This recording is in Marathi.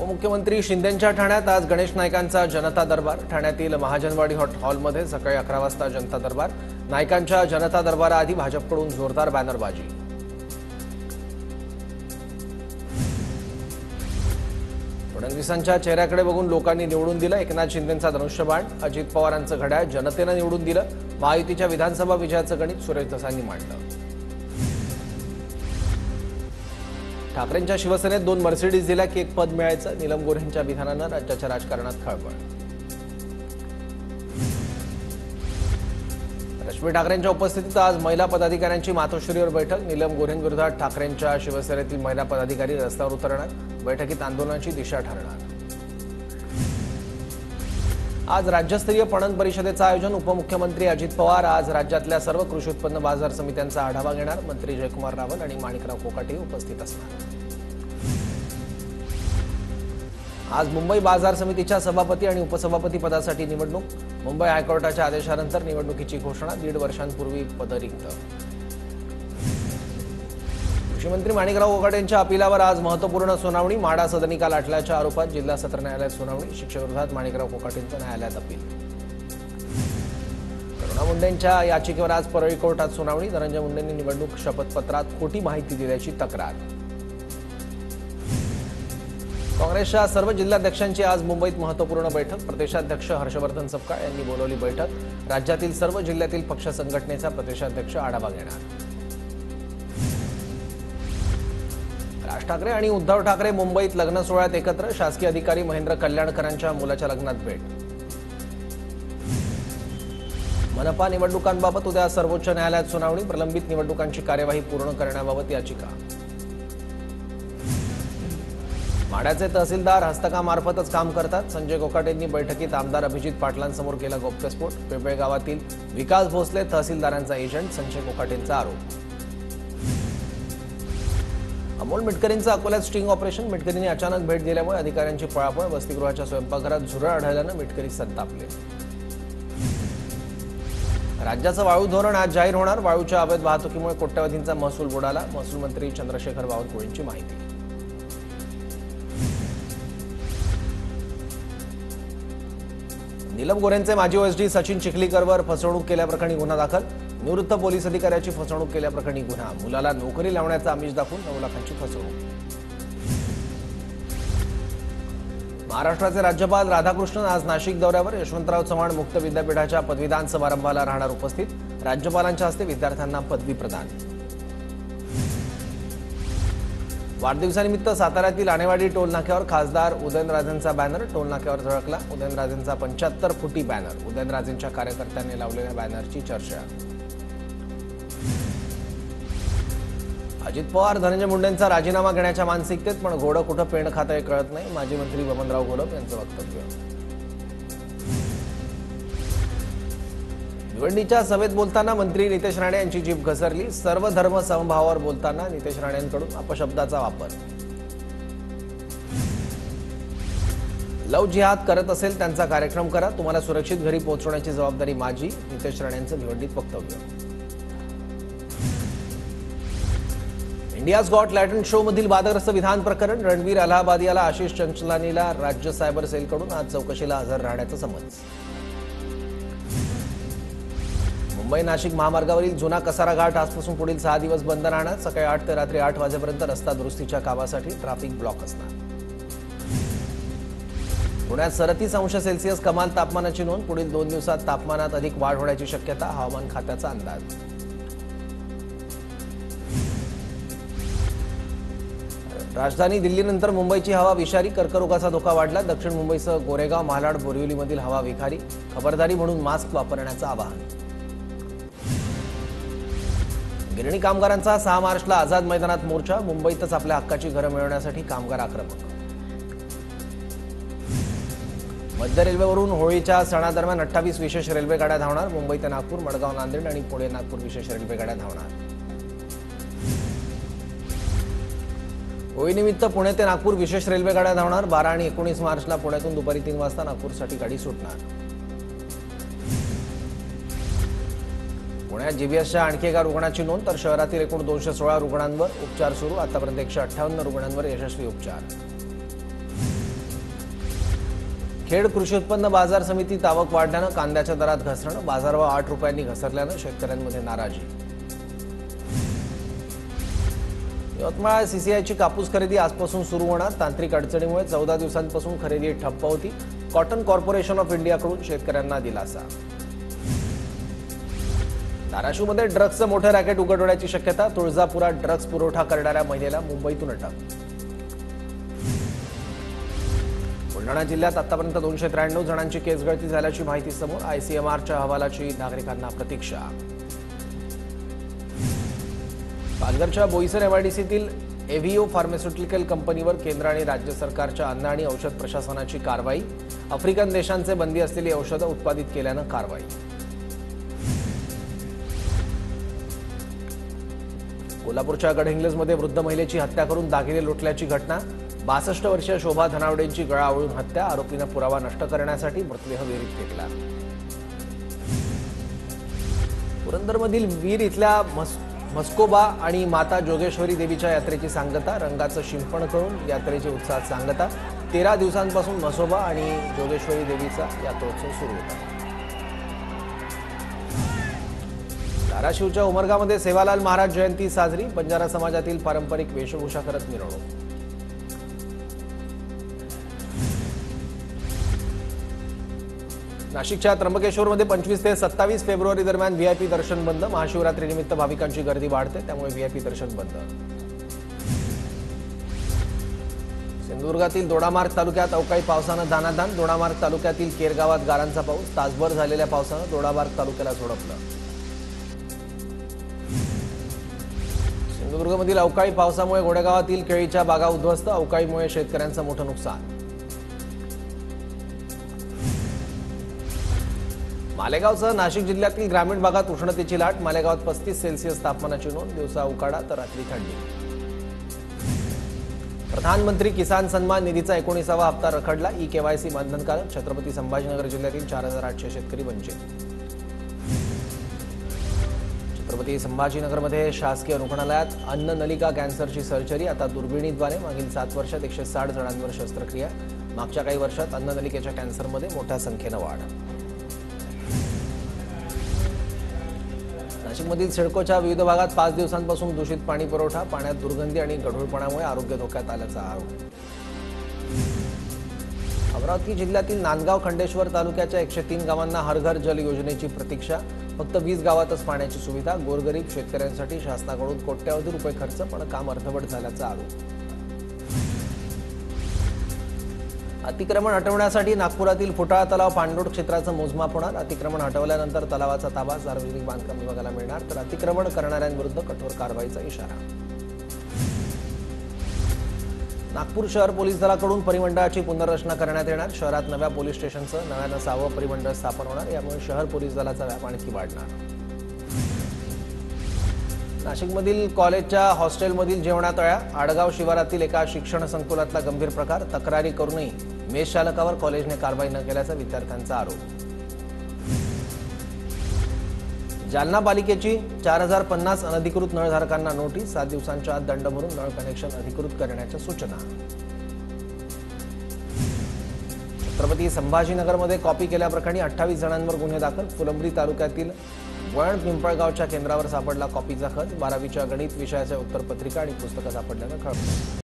उपमुख्यमंत्री शिंदेंच्या ठाण्यात आज गणेश नाईकांचा जनता दरबार। ठाण्यातील महाजनवाडी हॉलमध्ये सकाळी 11 वाजता जनता दरबार। नाईकांच्या जनता दरबाराआधी भाजपकडून जोरदार बॅनरबाजी। फडणवीसांच्या चेहऱ्याकडे बघून लोकांनी निवडून दिलं एकनाथ शिंदेंचा धनुष्यबाण। अजित पवारांचं घड्याळ जनतेनं निवडून दिलं। महायुतीच्या विधानसभा विजयाचं गणित सुरेश दसांनी मांडलं। ठाकरेंच्या शिवसेनेत 2 मर्सिडीज दिल्या की 1 पद मिळायचं। नीलम गोऱ्हेंच्या विधानानं राज्याच्या राजकारणात खळबळ। रश्मी ठाकरेंच्या उपस्थितीत आज महिला पदाधिकाऱ्यांची मातोश्रीवर बैठक। नीलम गोऱ्हेंविरोधात ठाकरेंच्या शिवसेनेतील महिला पदाधिकारी रस्त्यावर उतरणार। बैठकीत आंदोलनाची दिशा ठरणार। आज राज्यस्तरीय पणन परिषदेचं आयोजन। उपमुख्यमंत्री अजित पवार आज राज्यातल्या सर्व कृषी उत्पन्न बाजार समित्यांचा आढावा घेणार। मंत्री जयकुमार रावल आणि माणिकराव कोकाटे उपस्थित असणार। आज मुंबई बाजार समितीच्या सभापती आणि उपसभापती पदासाठी निवडणूक। मुंबई हायकोर्टाच्या आदेशानंतर निवडणुकीची घोषणा। 1.5 वर्षांपूर्वी पद रिक्त। कृषी मंत्री माणिकराव कोकाटेंच्या अपिलावर आज महत्त्वपूर्ण सुनावणी। माडा सदनिका लाटल्याच्या आरोपात जिल्हा सत्र न्यायालयात सुनावणी। शिक्षेविरोधात माणिकराव कोकाटेंचं न्यायालयात अपील। करुणा मुंडेंच्या याचिकेवर आज परळी कोर्टात सुनावणी। धनंजय मुंडेंनी निवडणूक शपथपत्रात खोटी माहिती दिल्याची तक्रार। काँग्रेसच्या सर्व जिल्हाध्यक्षांची आज मुंबईत महत्त्वपूर्ण बैठक। प्रदेशाध्यक्ष हर्षवर्धन सपकाळ यांनी बोलावली बैठक। राज्यातील सर्व जिल्ह्यातील पक्ष संघटनेचा प्रदेशाध्यक्ष आढावा घेणार। राज ठाकरे आणि उद्धव ठाकरे मुंबईत लग्न सोहळ्यात एकत्र। शासकीय अधिकारी महेंद्र कल्याणकरांच्या मुलाच्या लग्नात भेट। मनपा निवडणुकांबाबत उद्या सर्वोच्च न्यायालयात सुनावणी। प्रलंबित निवडणुकांची कार्यवाही पूर्ण करण्याबाबत याचिका। माढ्याचे तहसीलदार हस्तकामार्फतच काम करतात। संजय कोकाटेंनी बैठकीत आमदार अभिजित पाटलांसमोर केला गौप्यस्फोट। पेपळे गावातील विकास भोसले तहसीलदारांचा एजंट। संजय कोकाटेंचा आरोप। अमोल मिटकरींचं अकोल्यात स्टिंग ऑपरेशन। मिटकरींनी अचानक भेट दिल्यामुळे अधिकाऱ्यांची पळापळ। वसतिगृहाच्या स्वयंपाकघरात झुरळ आढळल्यानं मिटकरी संतापले। राज्याचं वाळू धोरण आज जाहीर होणार। वाळूच्या अवैध वाहतुकीमुळे कोट्यवधींचा महसूल बुडाला। महसूल मंत्री चंद्रशेखर बावनकुळेंची माहिती। नीलम गोऱ्हेंचे माजी ओएसडी सचिन चिखलीकरवर फसवणूक केल्याप्रकरणी गुन्हा दाखल। निवृत्त पोलीस अधिकाऱ्याची फसवणूक केल्याप्रकरणी गुन्हा। मुलाला नोकरी लावण्याचा आमिष दाखवून 9 लाखांची फसवणूक। महाराष्ट्राचे राज्यपाल राधाकृष्णन आज नाशिक दौऱ्यावर। यशवंतराव चव्हाण मुक्त विद्यापीठाच्या पदवीदान समारंभाला राहणार उपस्थित। राज्यपालांच्या हस्ते विद्यार्थ्यांना पदवी प्रदान। वाढदिवसानिमित्त साताऱ्यातील आणेवाडी टोल नाक्यावर खासदार उदयनराजेंचा बॅनर। टोल नाक्यावर झळकला उदयनराजेंचा 75 फुटी बॅनर। उदयनराजेंच्या कार्यकर्त्यांनी लावलेल्या बॅनरची चर्चा। अजित पवार धनंजय मुंडेंचा राजीनामा घेण्याच्या मानसिकतेत, पण घोडं कुठं पेंड खातं हे कळत नाही। माजी मंत्री बबनराव घोलप यांचं वक्तव्य। भिवंडीच्या सभेत बोलताना मंत्री नितेश राणे यांची जीभ घसरली। सर्व धर्म समभावावर बोलताना नितेश राणेंकडून अपशब्दाचा वापर। लव जिहाद करत असेल त्यांचा कार्यक्रम करा, तुम्हाला सुरक्षित घरी पोहोचवण्याची जबाबदारी माझी। नितेश राणेंचं भिवंडीत वक्तव्य। इंडियाज गॉट लॅटंट शो मधील वादग्रस्त विधान प्रकरण। रणवीर अलाहाबादियाला आशिष चंचलानीला राज्य सायबर सेलकडून आज चौकशीला हजर राहण्याचं समन्स। मुंबई नाशिक महामार्गावरील जुना कसारा घाट आजपासून पुढील 6 दिवस बंद राहणार। सकाळी 8 ते रात्री 8 वाजेपर्यंत रस्ता दुरुस्तीच्या कामासाठी ट्रॅफिक ब्लॉक असणार। पुण्यात 37 अंश सेल्सिअस कमाल तापमानाची नोंद। पुढील 2 दिवसात तापमानात अधिक वाढ होण्याची शक्यता, हवामान खात्याचा अंदाज। राजधानी दिल्लीनंतर मुंबईची हवा विषारी। कर्करोगाचा धोका वाढला। दक्षिण मुंबईसह गोरेगाव, महालाड, बोरिवलीमधील हवा विखारी। खबरदारी म्हणून मास्क वापरण्याचं आवाहन। गिरणी कामगारांचा 6 मार्चला आझाद मैदानात मोर्चा। मुंबईतच आपल्या हक्काची घरं मिळवण्यासाठी कामगार आक्रमक। मध्य रेल्वेवरून होळीच्या सणादरम्यान 28 विशेष रेल्वे गाड्या धावणार। मुंबई ते नागपूर, मडगाव, नांदेड आणि पुणे नागपूर विशेष रेल्वे गाड्या धावणार। होळीनिमित्त पुणे ते नागपूर विशेष रेल्वे गाड्या धावणार। 12 आणि 19 मार्चला पुण्यातून दुपारी 3 वाजता नागपूरसाठी गाडी सुटणार। पुण्यात जीबीएसच्या आणखी एका रुग्णाची नोंद, तर शहरातील एकूण 216 रुग्णांवर उपचार सुरू। आतापर्यंत 158 रुग्णांवर यशस्वी उपचार। खेड कृषी उत्पन्न बाजार समितीत आवक वाढल्यानं कांद्याच्या दरात घसरण, बाजारभाव 8 रुपयांनी घसरल्यानं शेतकऱ्यांमध्ये नाराजी. यवतमाळ सीसीआयची कापूस खरेदी आजपासून सुरू होणार. तांत्रिक अडचणीमुळे 14 दिवसांपासून खरेदी ठप्प होती. कॉटन कॉर्पोरेशन ऑफ इंडियाकडून शेतकऱ्यांना दिलासा. धाराशिवमध्ये ड्रग्जचं मोठं रॅकेट उघड शक्यता. तुळजापुरात ड्रग्ज पुरवठा करणाऱ्या महिलेला मुंबईतून अटक. बुलढाणा जिल्ह्यात आतापर्यंत 293 जणांची केस गळती झाल्याची माहिती समोर. आयसीएमआरच्या अहवालाची नागरिकांना प्रतीक्षा. पालघरच्या बोईसर एमआयडीसीतील एव्हिओ फार्मास्युटिकल कंपनीवर केंद्र आणि राज्य सरकारच्या अन्न आणि औषध प्रशासनाची कारवाई. आफ्रिकन देशांचे बंदी असलेली औषधं उत्पादित केल्यानं कारवाई. कोल्हापूरच्या गडहिंग्लजमध्ये वृद्ध महिलेची हत्या करून दागिने लुटल्याची घटना. 62 वर्षीय शोभा धनावडेंची गळा आवळून हत्या. आरोपीनं पुरावा नष्ट करण्यासाठी मृतदेह विहिरीत फेकला. पुरंदरमधील वीर इथल्या म्हस्कोबा आणि माता जोगेश्वरी देवीच्या यात्रेची सांगता. रंगाचं शिंपण करून यात्रेची उत्साहात सांगता. 13 दिवसांपासून म्हसोबा आणि जोगेश्वरी देवीचा यात्रोत्सव सुरू होता. धाराशिवच्या उमरगामध्ये सेवालाल महाराज जयंती साजरी. बंजारा समाजातील पारंपरिक वेशभूषा करत मिरवणूक. नाशिकच्या त्र्यंबकेश्वरमध्ये 25 ते 27 फेब्रुवारी दरम्यान व्हीआयपी दर्शन बंद. महाशिवरात्रीनिमित्त भाविकांची गर्दी वाढते, त्यामुळे व्हीआयपी दर्शन बंद. सिंधुदुर्गातील दोडामार्ग तालुक्यात अवकाळी पावसानं दानादान. दोडामार्ग तालुक्यातील केर गावात गारांचा पाऊस. तासभर झालेल्या पावसानं दोडामार्ग तालुक्याला झोडपलं. सिंधुदुर्गमधील अवकाळी पावसामुळे घोडेगावातील केळीच्या बागा उद्ध्वस्त. अवकाळीमुळे शेतकऱ्यांचं मोठं नुकसान. मालेगावसह नाशिक जिल्ह्यातील ग्रामीण भागात उष्णतेची लाट. मालेगावात 35 सेल्सिअस तापमानाची नोंद. दिवसा उकाडा तर रात्री थंडी. प्रधानमंत्री किसान सन्मान निधीचा 19वा हप्ता रखडला. ई-केवायसी बंधनकारक. छत्रपती संभाजीनगर जिल्ह्यातील 4800 शेतकरी वंचित. छत्रपती संभाजीनगरमध्ये शासकीय रुग्णालयात अन्न नलिका कॅन्सरची सर्जरी. आता दुर्बिणीद्वारे मागील 7 वर्षात 160 जणांवर शस्त्रक्रिया. मागच्या काही वर्षात अन्न नलिकेच्या कॅन्सरमध्ये मोठ्या संख्येनं वाढ. नाशिकमधील सिडकोच्या विविध भागात 5 दिवसांपासून दूषित पाणी पुरवठा. पाण्यात दुर्गंधी आणि गढूळपणामुळे आरोग्य धोक्यात आल्याचा आरोप. अमरावती जिल्ह्यातील नांदगाव खंडेश्वर तालुक्याच्या 103 गावांना हर घर जल योजनेची प्रतीक्षा. फक्त 20 गावातच पाण्याची सुविधा. गोरगरीब शेतकऱ्यांसाठी शासनाकडून कोट्यवधी रुपये खर्च, पण काम अर्धवट झाल्याचा आरोप. अतिक्रमण हटवण्यासाठी नागपुरातील फुटाळा तलाव पाणलोट क्षेत्राचं मोजमाप होणार. अतिक्रमण हटवल्यानंतर तलावाचा ताबा सार्वजनिक बांधकाम विभागाला मिळणार. तर अतिक्रमण करणाऱ्यांविरुद्ध कठोर कारवाईचा इशारा. नागपूर शहर पोलीस दलाकडून परिमंडळाची पुनर्रचना करण्यात येणार. शहरात नव्या पोलीस स्टेशनचं नव्यानं 6वं परिमंडळ स्थापन होणार. यामुळे शहर पोलीस दलाचा व्याप आणखी वाढणार. नाशिकमधील कॉलेजच्या हॉस्टेलमधील जेवणातळ्या. आडगाव शिवारातील एका शिक्षण संकुलातला गंभीर प्रकार. तक्रारी करूनही मेस चालकावर कॉलेजने कारवाई न केल्याचा विद्यार्थ्यांचा आरोप. जालना पालिकेची 4050 अनधिकृत नळधारकांना नोटीस. 7 दिवसांच्या आत दंड भरून नळ कनेक्शन अधिकृत करण्याच्या सूचना. छत्रपती संभाजीनगरमध्ये कॉपी केल्याप्रकरणी 28 जणांवर गुन्हे दाखल. फुलंब्री तालुक्यातील वळण पिंपळगावच्या केंद्रावर सापडला कॉपीचा खच. 12वीच्या गणित विषयाच्या उत्तरपत्रिका आणि पुस्तकं सापडल्यानं खळबळ.